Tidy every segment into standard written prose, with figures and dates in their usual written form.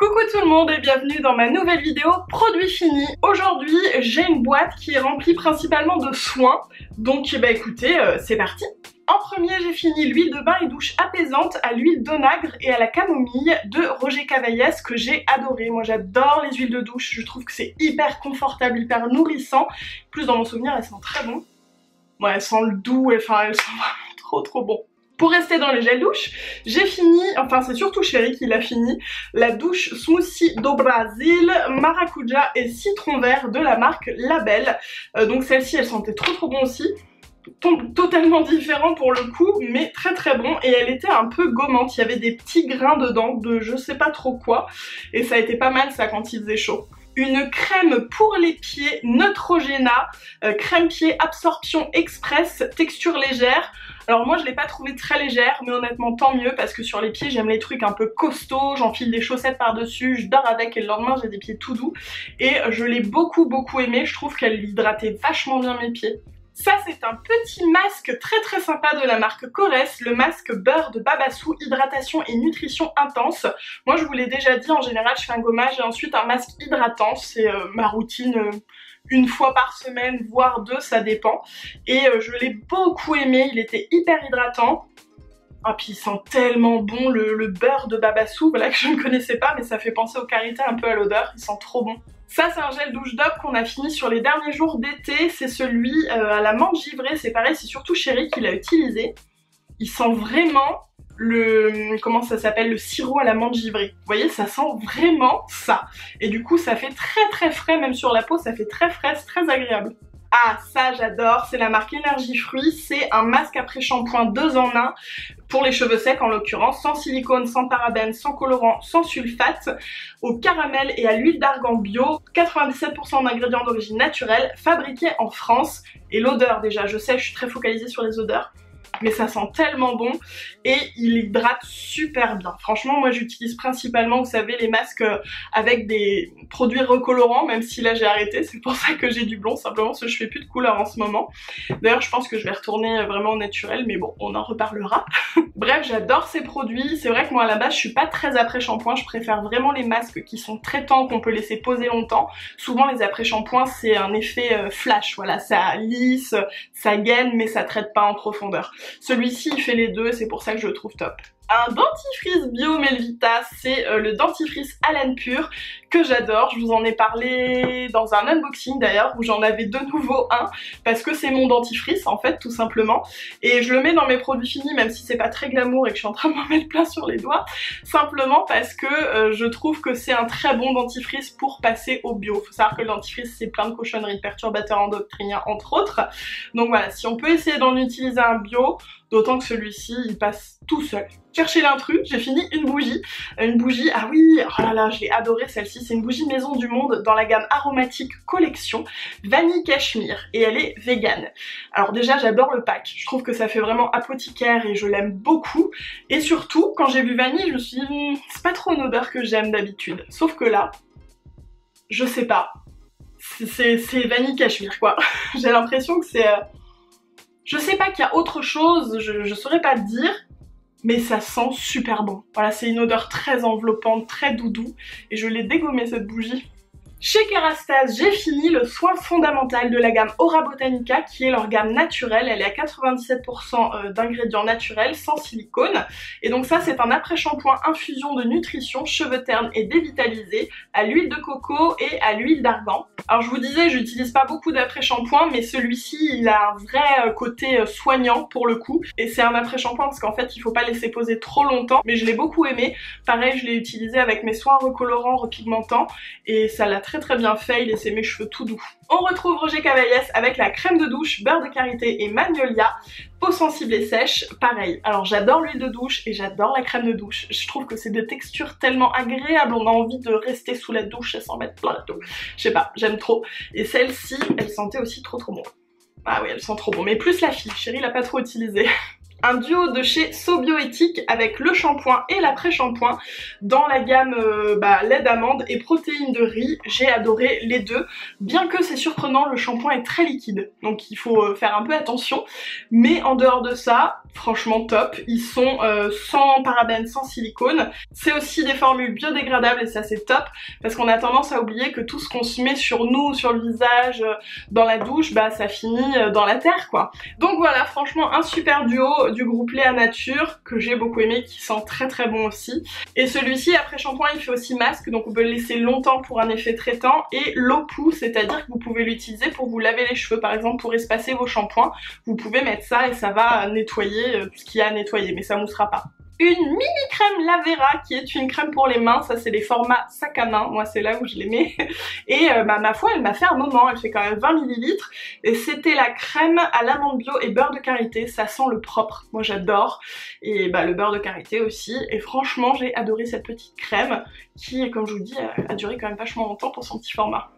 Coucou tout le monde et bienvenue dans ma nouvelle vidéo produits finis. Aujourd'hui j'ai une boîte qui est remplie principalement de soins, donc bah écoutez c'est parti. En premier j'ai fini l'huile de bain et douche apaisante à l'huile d'onagre et à la camomille de Roger Cavaillès que j'ai adoré. Moi j'adore les huiles de douche, je trouve que c'est hyper confortable, hyper nourrissant. En plus dans mon souvenir elles sentent très bon. Ouais, elles sentent le doux, elles sont vraiment trop bon. Pour rester dans les gels douche, j'ai fini, enfin c'est surtout Chéri qui l'a fini, la douche smoothie do Brasil, maracuja et citron vert de la marque Label. Donc celle-ci elle sentait trop bon aussi. Totalement différent pour le coup, mais très bon, et elle était un peu gommante, il y avait des petits grains dedans de je sais pas trop quoi, et ça a été pas mal ça quand il faisait chaud. Une crème pour les pieds Neutrogena, crème pied absorption express, texture légère. Alors moi je l'ai pas trouvée très légère, mais honnêtement tant mieux parce que sur les pieds j'aime les trucs un peu costauds, j'enfile des chaussettes par dessus, je dors avec et le lendemain j'ai des pieds tout doux, et je l'ai beaucoup aimé, je trouve qu'elle hydratait vachement bien mes pieds. Ça c'est un petit masque très sympa de la marque Korres, le masque beurre de Babassu, hydratation et nutrition intense. Moi je vous l'ai déjà dit, en général je fais un gommage et ensuite un masque hydratant, c'est ma routine une fois par semaine, voire deux, ça dépend. Et je l'ai beaucoup aimé, il était hyper hydratant. Ah puis il sent tellement bon le beurre de Babassu, voilà que je ne connaissais pas, mais ça fait penser au karité un peu à l'odeur, il sent trop bon. Ça c'est un gel douche d'op qu'on a fini sur les derniers jours d'été, c'est celui à la menthe givrée, c'est pareil, c'est surtout Chéri qui l'a utilisé. Il sent vraiment comment ça s'appelle, le sirop à la menthe givrée. Vous voyez, ça sent vraiment ça. Et du coup ça fait très frais, même sur la peau ça fait très frais, c'est très agréable. Ah ça j'adore, c'est la marque Énergie Fruits, c'est un masque après shampoing 2 en 1 pour les cheveux secs en l'occurrence, sans silicone, sans parabènes, sans colorant, sans sulfate, au caramel et à l'huile d'argan bio, 97% d'ingrédients d'origine naturelle, fabriqués en France. Et l'odeur déjà, je sais je suis très focalisée sur les odeurs, mais ça sent tellement bon et il hydrate super bien. Franchement moi j'utilise principalement, vous savez, les masques avec des produits recolorants, même si là j'ai arrêté, c'est pour ça que j'ai du blond, simplement parce que je fais plus de couleur en ce moment. D'ailleurs je pense que je vais retourner vraiment au naturel, mais bon on en reparlera. Bref, j'adore ces produits, c'est vrai que moi à la base je suis pas très après shampoing, je préfère vraiment les masques qui sont traitants, qu'on peut laisser poser longtemps. Souvent les après shampoings c'est un effet flash, voilà, ça lisse, ça gaine mais ça traite pas en profondeur. Celui-ci il fait les deux, c'est pour ça que je le trouve top. Un dentifrice bio Melvita, c'est le dentifrice Haleine Pure que j'adore. Je vous en ai parlé dans un unboxing d'ailleurs où j'en avais de nouveau un parce que c'est mon dentifrice en fait tout simplement, et je le mets dans mes produits finis même si c'est pas très glamour et que je suis en train de m'en mettre plein sur les doigts, simplement parce que je trouve que c'est un très bon dentifrice pour passer au bio. Faut savoir que le dentifrice c'est plein de cochonneries, perturbateurs endocriniens entre autres, donc voilà, si on peut essayer d'en utiliser un bio, d'autant que celui-ci il passe tout seul. Cherchez l'intrus, j'ai fini une bougie, ah oui, oh là là, je l'ai adorée celle-ci, c'est une bougie Maison du Monde dans la gamme aromatique collection vanille cachemire et elle est végane. Alors déjà j'adore le pack, je trouve que ça fait vraiment apothicaire et je l'aime beaucoup, et surtout quand j'ai vu vanille je me suis dit c'est pas trop une odeur que j'aime d'habitude, sauf que là, je sais pas, c'est vanille cachemire quoi. J'ai l'impression que c'est... je sais pas qu'il y a autre chose, je saurais pas te dire, mais ça sent super bon. Voilà, c'est une odeur très enveloppante, très doudou, et je l'ai dégommée cette bougie. Chez Kerastase, j'ai fini le soin fondamental de la gamme Aura Botanica qui est leur gamme naturelle. Elle est à 97% d'ingrédients naturels sans silicone. Et donc ça c'est un après-shampoing infusion de nutrition, cheveux ternes et dévitalisés à l'huile de coco et à l'huile d'argan. Alors je vous disais, j'utilise pas beaucoup d'après-shampoing, mais celui-ci il a un vrai côté soignant pour le coup. Et c'est un après-shampoing parce qu'en fait il faut pas laisser poser trop longtemps, mais je l'ai beaucoup aimé. Pareil, je l'ai utilisé avec mes soins recolorants, repigmentants, et ça l'a très bien fait, il laissait mes cheveux tout doux. On retrouve Roger Cavaillès avec la crème de douche, beurre de karité et magnolia, peau sensible et sèche, pareil. Alors j'adore l'huile de douche et j'adore la crème de douche, je trouve que c'est des textures tellement agréables, on a envie de rester sous la douche et s'en mettre plein la peau. Je sais pas, j'aime trop. Et celle-ci, elle sentait aussi trop bon. Ah oui, elle sent trop bon, mais plus la fille, Chéri l'a pas trop utilisée. un duo de chez So Bioéthique avec le shampoing et l'après-shampoing dans la gamme lait d'amande et protéines de riz. J'ai adoré les deux, bien que c'est surprenant, le shampoing est très liquide, donc il faut faire un peu attention, mais en dehors de ça, franchement top. Ils sont sans parabènes, sans silicone. C'est aussi des formules biodégradables et ça c'est top, parce qu'on a tendance à oublier que tout ce qu'on se met sur nous, sur le visage, dans la douche, bah ça finit dans la terre quoi. Donc voilà, franchement un super duo du groupe Léa Nature que j'ai beaucoup aimé, qui sent très très bon aussi. Et celui-ci après shampoing il fait aussi masque, donc on peut le laisser longtemps pour un effet traitant, et l'eau poux, c'est-à-dire que vous pouvez l'utiliser pour vous laver les cheveux, par exemple pour espacer vos shampoings, vous pouvez mettre ça et ça va nettoyer tout ce qu'il y a à nettoyer, mais ça moussera pas. Une mini crème Lavera qui est une crème pour les mains, ça c'est les formats sac à main, moi c'est là où je les mets, et ma foi elle m'a fait un moment, elle fait quand même 20 ml, et c'était la crème à l'amande bio et beurre de karité, ça sent le propre, moi j'adore, et le beurre de karité aussi, et franchement j'ai adoré cette petite crème qui, comme je vous dis, a duré quand même vachement longtemps pour son petit format.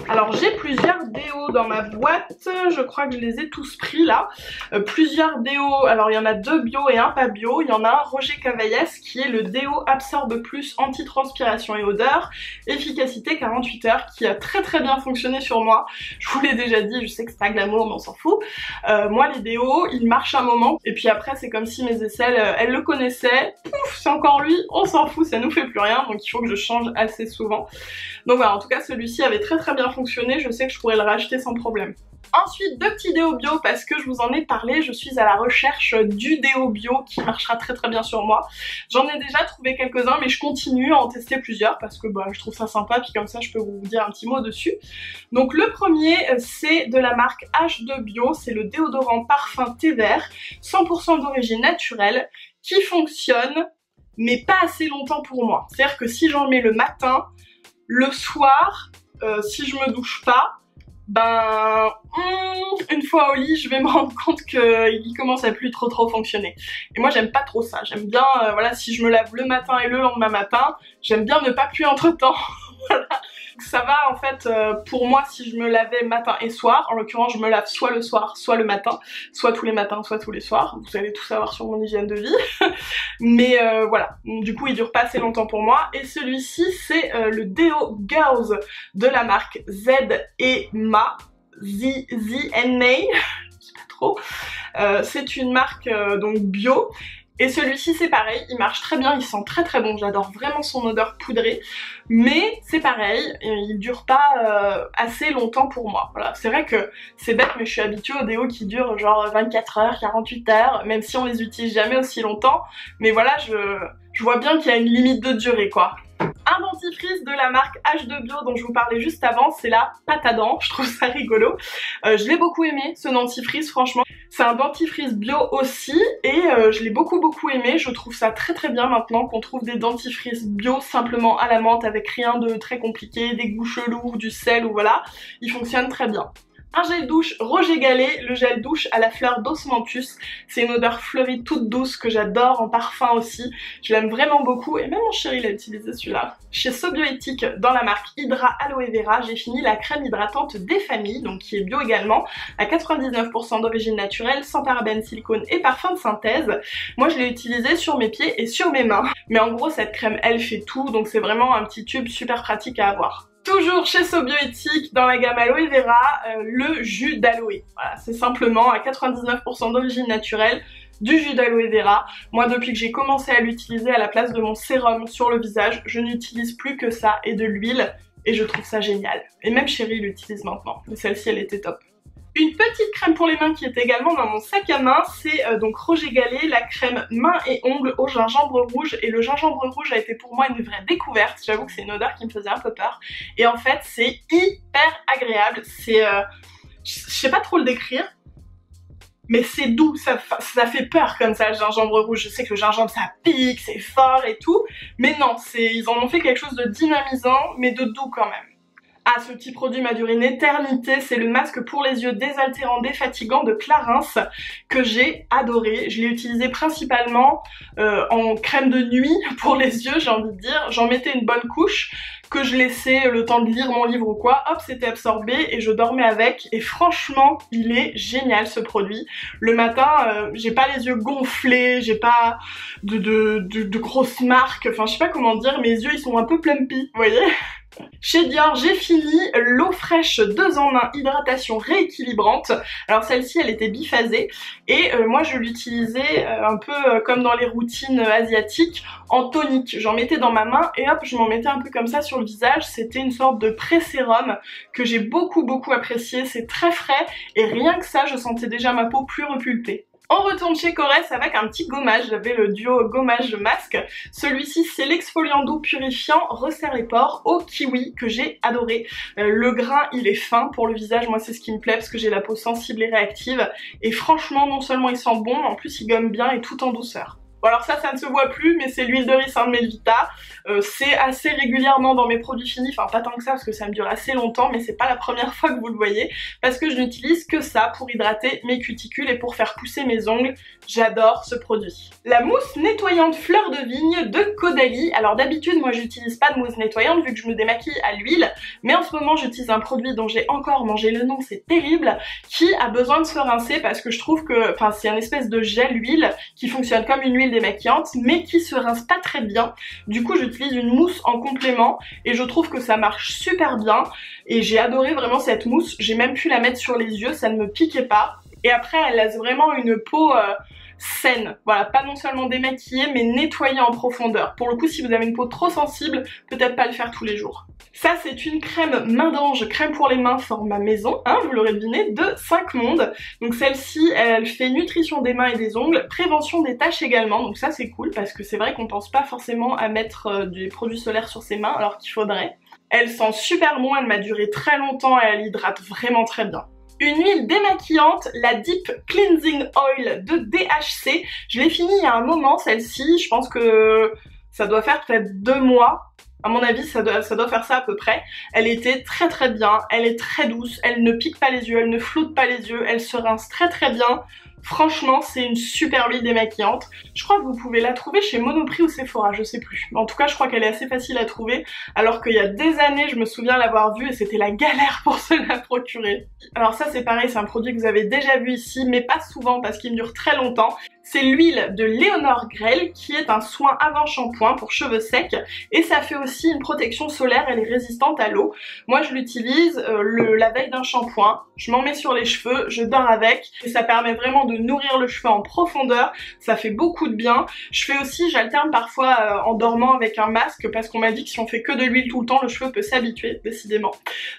Alors j'ai plusieurs déos dans ma boîte, je crois que je les ai tous pris là. Plusieurs déos, alors il y en a 2 bio et un pas bio. Il y en a un Roger Cavaillès qui est le déo Absorbe Plus anti-transpiration et odeur, efficacité 48 heures, qui a très très bien fonctionné sur moi. Je vous l'ai déjà dit, je sais que c'est pas glamour mais on s'en fout. Moi les déos, ils marchent un moment et puis après c'est comme si mes aisselles, elles le connaissaient. Pouf, c'est encore lui, on s'en fout, ça nous fait plus rien, donc il faut que je change assez souvent. Donc voilà, en tout cas celui-ci avait très très bien fonctionné, je sais que je pourrais le racheter sans problème. Ensuite, 2 petits déos bio parce que je vous en ai parlé, je suis à la recherche du déo bio qui marchera très très bien sur moi. J'en ai déjà trouvé quelques-uns mais je continue à en tester plusieurs parce que je trouve ça sympa, puis comme ça je peux vous dire un petit mot dessus. Donc le premier c'est de la marque H2 Bio, c'est le déodorant parfum thé vert, 100% d'origine naturelle, qui fonctionne mais pas assez longtemps pour moi. C'est-à-dire que si j'en mets le matin, le soir, si je me douche pas, une fois au lit je vais me rendre compte qu'il commence à plus trop fonctionner. Et moi j'aime pas trop ça, j'aime bien, voilà, si je me lave le matin et le lendemain matin, j'aime bien ne pas puer entre temps. Voilà. Ça va en fait pour moi si je me lavais matin et soir, en l'occurrence je me lave soit le soir, soit le matin, soit tous les matins, soit tous les soirs, vous allez tout savoir sur mon hygiène de vie. Mais voilà, du coup il dure pas assez longtemps pour moi. Et celui-ci c'est le Deo Girls de la marque Z et Ma, Z and May, je sais pas trop. C'est une marque donc bio. Et celui-ci c'est pareil, il marche très bien, il sent très très bon, j'adore vraiment son odeur poudrée, mais c'est pareil, il dure pas assez longtemps pour moi. Voilà, c'est vrai que c'est bête mais je suis habituée aux déos qui durent genre 24 heures, 48 heures, même si on les utilise jamais aussi longtemps, mais voilà, je vois bien qu'il y a une limite de durée quoi. Un dentifrice de la marque H2 Bio dont je vous parlais juste avant, c'est la pâte à dents, je trouve ça rigolo. Je l'ai beaucoup aimé ce dentifrice, franchement. C'est un dentifrice bio aussi et je l'ai beaucoup aimé, je trouve ça très très bien maintenant qu'on trouve des dentifrices bio simplement à la menthe avec rien de très compliqué, des goûts chelous, du sel ou voilà, il fonctionne très bien. Un gel douche Roger Gallet, le gel douche à la fleur d'osmanthus. C'est une odeur fleurie toute douce que j'adore en parfum aussi. Je l'aime vraiment beaucoup et même mon chéri l'a utilisé celui-là. Chez So Bioéthique, dans la marque Hydra Aloe Vera, j'ai fini la crème hydratante des familles, donc qui est bio également, à 99% d'origine naturelle, sans parabènes, silicone et parfum de synthèse. Moi je l'ai utilisée sur mes pieds et sur mes mains. Mais en gros cette crème elle fait tout, donc c'est vraiment un petit tube super pratique à avoir. Toujours chez So Bioéthique, dans la gamme Aloe Vera, le jus d'aloe. Voilà, c'est simplement à 99% d'origine naturelle du jus d'aloe vera. Moi depuis que j'ai commencé à l'utiliser à la place de mon sérum sur le visage, je n'utilise plus que ça et de l'huile et je trouve ça génial. Et même Chéri l'utilise maintenant, mais celle-ci elle était top. Une petite crème pour les mains qui est également dans mon sac à main, c'est donc Roger Gallet, la crème mains et ongles au gingembre rouge. Et le gingembre rouge a été pour moi une vraie découverte, j'avoue que c'est une odeur qui me faisait un peu peur. Et en fait c'est hyper agréable, c'est... je sais pas trop le décrire, mais c'est doux, ça fait peur comme ça le gingembre rouge. Je sais que le gingembre ça pique, c'est fort et tout, mais non, ils en ont fait quelque chose de dynamisant mais de doux quand même. Ah, ce petit produit m'a duré une éternité, c'est le masque pour les yeux désaltérant, défatigant de Clarins que j'ai adoré. Je l'ai utilisé principalement en crème de nuit pour les yeux, j'ai envie de dire. J'en mettais une bonne couche que je laissais le temps de lire mon livre ou quoi, hop, c'était absorbé et je dormais avec. Et franchement, il est génial ce produit. Le matin, j'ai pas les yeux gonflés, j'ai pas de grosses marques, enfin je sais pas comment dire, mes yeux ils sont un peu plumpy, vous voyez. Chez Dior, j'ai fini l'eau fraîche 2 en 1 hydratation rééquilibrante. Alors celle-ci, elle était biphasée et moi je l'utilisais un peu comme dans les routines asiatiques en tonique. J'en mettais dans ma main et hop, je m'en mettais un peu comme ça sur le visage. C'était une sorte de pré-sérum que j'ai beaucoup apprécié. C'est très frais et rien que ça, je sentais déjà ma peau plus repulpée. On retourne chez Korres avec un petit gommage, j'avais le duo gommage masque. Celui-ci c'est l'exfoliant doux purifiant, resserre les pores au kiwi que j'ai adoré. Le grain il est fin pour le visage, moi c'est ce qui me plaît parce que j'ai la peau sensible et réactive. Et franchement non seulement il sent bon, mais en plus il gomme bien et tout en douceur. Bon alors ça ne se voit plus, mais c'est l'huile de riz Saint Melvita. C'est assez régulièrement dans mes produits finis, enfin pas tant que ça parce que ça me dure assez longtemps, mais c'est pas la première fois que vous le voyez, parce que je n'utilise que ça pour hydrater mes cuticules et pour faire pousser mes ongles. J'adore ce produit. La mousse nettoyante fleur de vigne de Caudalie. Alors d'habitude moi j'utilise pas de mousse nettoyante vu que je me démaquille à l'huile, mais en ce moment j'utilise un produit dont j'ai encore mangé le nom, c'est terrible, qui a besoin de se rincer parce que je trouve que, enfin c'est un espèce de gel huile qui fonctionne comme une huile démaquillante mais qui se rince pas très bien. Du coup j'utilise une mousse en complément et je trouve que ça marche super bien et j'ai adoré vraiment cette mousse. J'ai même pu la mettre sur les yeux, ça ne me piquait pas. Et après elle laisse vraiment une peau saine, voilà, pas non seulement démaquillée mais nettoyée en profondeur. Pour le coup si vous avez une peau trop sensible, peut-être pas le faire tous les jours. Ça c'est une crème main d'ange, crème pour les mains format maison, hein, vous l'aurez deviné, de 5 Mondes. Donc celle-ci elle fait nutrition des mains et des ongles, prévention des taches également, donc ça c'est cool parce que c'est vrai qu'on pense pas forcément à mettre des produits solaires sur ses mains alors qu'il faudrait. Elle sent super bon, elle m'a duré très longtemps et elle hydrate vraiment très bien. Une huile démaquillante, la Deep Cleansing Oil de DHC. Je l'ai finie il y a un moment celle-ci, je pense que ça doit faire peut-être 2 mois. À mon avis ça doit faire ça à peu près. Elle était très bien, elle est très douce, elle ne pique pas les yeux, elle ne floute pas les yeux, elle se rince très bien. Franchement c'est une super huile démaquillante. Je crois que vous pouvez la trouver chez Monoprix ou Sephora, je sais plus. En tout cas je crois qu'elle est assez facile à trouver, alors qu'il y a des années je me souviens l'avoir vue et c'était la galère pour se la procurer. Alors ça c'est pareil, c'est un produit que vous avez déjà vu ici mais pas souvent parce qu'il me dure très longtemps. C'est l'huile de Léonore Grell qui est un soin avant shampoing pour cheveux secs et ça fait aussi une protection solaire, elle est résistante à l'eau. Moi je l'utilise la veille d'un shampoing, je m'en mets sur les cheveux, je dors avec et ça permet vraiment de nourrir le cheveu en profondeur, ça fait beaucoup de bien. Je fais aussi, j'alterne parfois en dormant avec un masque parce qu'on m'a dit que si on fait que de l'huile tout le temps, le cheveu peut s'habituer décidément.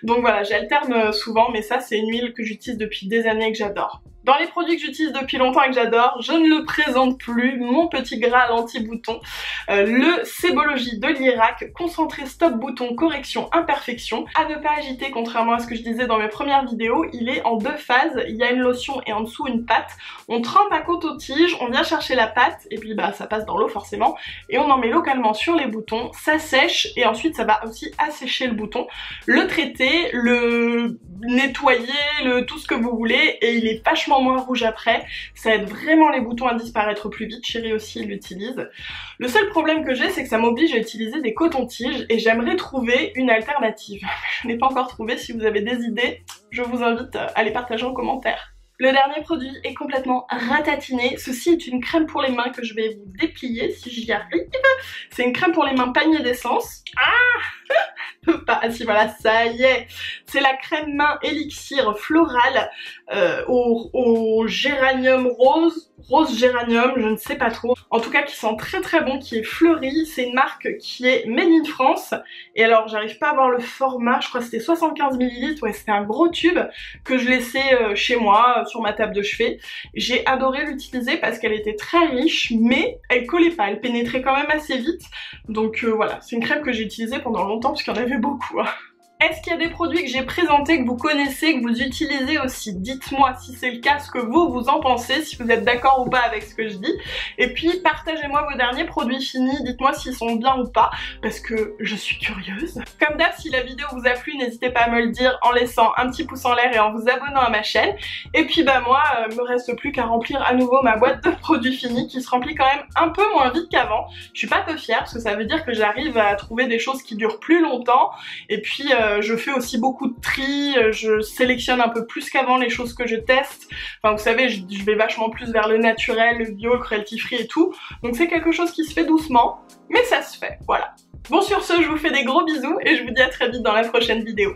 Donc voilà, j'alterne souvent mais ça c'est une huile que j'utilise depuis des années et que j'adore. Dans les produits que j'utilise depuis longtemps et que j'adore, je ne le présente plus, mon petit Graal anti-bouton, le Sebology de l'Irak, concentré stop bouton correction imperfection, à ne pas agiter contrairement à ce que je disais dans mes premières vidéos, il est en 2 phases, il y a une lotion et en dessous une pâte, on trempe un coton-tige, on vient chercher la pâte et puis bah ça passe dans l'eau forcément et on en met localement sur les boutons, ça sèche et ensuite ça va aussi assécher le bouton, le traiter, le nettoyer, tout ce que vous voulez et il est vachement moins rouge après, ça aide vraiment les boutons à disparaître plus vite, Chérie aussi l'utilise. Le seul problème que j'ai c'est que ça m'oblige à utiliser des cotons-tiges et j'aimerais trouver une alternative. Je n'ai pas encore trouvé, si vous avez des idées, je vous invite à les partager en commentaire. Le dernier produit est complètement ratatiné. Ceci est une crème pour les mains que je vais vous déplier si j'y arrive. C'est une crème pour les mains panier d'essence. Ah si voilà, ça y est. C'est la crème main élixir floral au géranium rose géranium, je ne sais pas trop. En tout cas qui sent très bon, qui est fleuri. C'est une marque qui est made in France. Et alors j'arrive pas à voir le format, je crois que c'était 75 ml, ouais c'était un gros tube que je laissais chez moi sur ma table de chevet. J'ai adoré l'utiliser parce qu'elle était très riche mais elle collait pas, elle pénétrait quand même assez vite. Donc voilà, c'est une crème que j'ai utilisée pendant longtemps parce qu'il y en avait beaucoup. Est-ce qu'il y a des produits que j'ai présentés, que vous connaissez, que vous utilisez aussi? Dites-moi si c'est le cas, ce que vous en pensez, si vous êtes d'accord ou pas avec ce que je dis. Et puis partagez-moi vos derniers produits finis, dites-moi s'ils sont bien ou pas, parce que je suis curieuse. Comme d'hab, si la vidéo vous a plu, n'hésitez pas à me le dire en laissant un petit pouce en l'air et en vous abonnant à ma chaîne. Et puis bah moi, me reste plus qu'à remplir à nouveau ma boîte de produits finis, qui se remplit quand même un peu moins vite qu'avant. Je suis pas peu fière, parce que ça veut dire que j'arrive à trouver des choses qui durent plus longtemps. Et puis je fais aussi beaucoup de tri, je sélectionne un peu plus qu'avant les choses que je teste. Enfin vous savez, je vais vachement plus vers le naturel, le bio, le cruelty free et tout. Donc c'est quelque chose qui se fait doucement, mais ça se fait, voilà. Bon sur ce, je vous fais des gros bisous et je vous dis à très vite dans la prochaine vidéo.